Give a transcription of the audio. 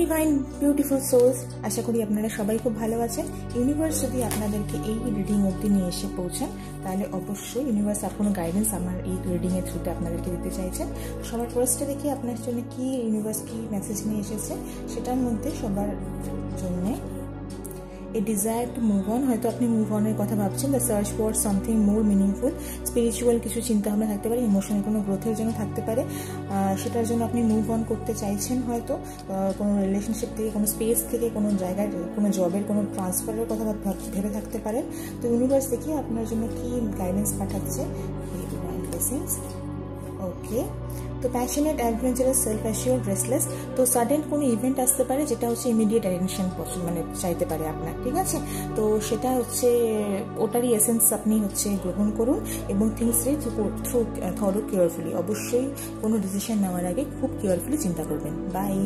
Divine beautiful sols, আশা করি আপনারা সবাই খুব ভালো আছেন। ইউনিভার্স যদি আপনাদেরকে এই রিডিং অবধি নিয়ে এসে পৌঁছান, তাহলে অবশ্যই ইউনিভার্স আর কোনো গাইডেন্স আমার এই রিডিংয়ের থ্রুতে আপনাদেরকে দিতে চাইছেন। সবার ফার্স্টে দেখি আপনার জন্য কি ইউনিভার্স কি মেসেজ নিয়ে এসেছে। সেটার মধ্যে সবার জন্য এ ডিজায়ার টু মুভ অন, হয়তো আপনি মুভ অনের কথা ভাবছেন। The search for something more meaningful, spiritual কিছু চিন্তাভাবনা থাকতে পারে, ইমোশনাল কোনো গ্রোথের জন্য থাকতে পারে, সেটার জন্য আপনি মুভ অন করতে চাইছেন। হয়তো কোনো রিলেশনশিপ থেকে, কোনো স্পেস থেকে, কোনো জায়গায়, কোনো জবের কোনো ট্রান্সফারের কথা ভেবে থাকতে পারেন। তো ইউনিভার্স দেখি আপনার জন্য কি গাইডেন্স পাঠাচ্ছে। ওকে, তো passionate, adventurous, self assured, restless. তো সাডেন কোনো ইভেন্ট আসতে পারে যেটা হচ্ছে ইমিডিয়েট অ্যাটেনশন মানে চাইতে পারে আপনার, ঠিক আছে। তো সেটা হচ্ছে ওটারই এসেন্স আপনি হচ্ছে গ্রহণ করুন এবং থিংসে থ্রু কেয়ারফুলি, অবশ্যই কোনো ডিসিশন নেওয়ার আগে খুব কেয়ারফুলি চিন্তা করবেন। বাই।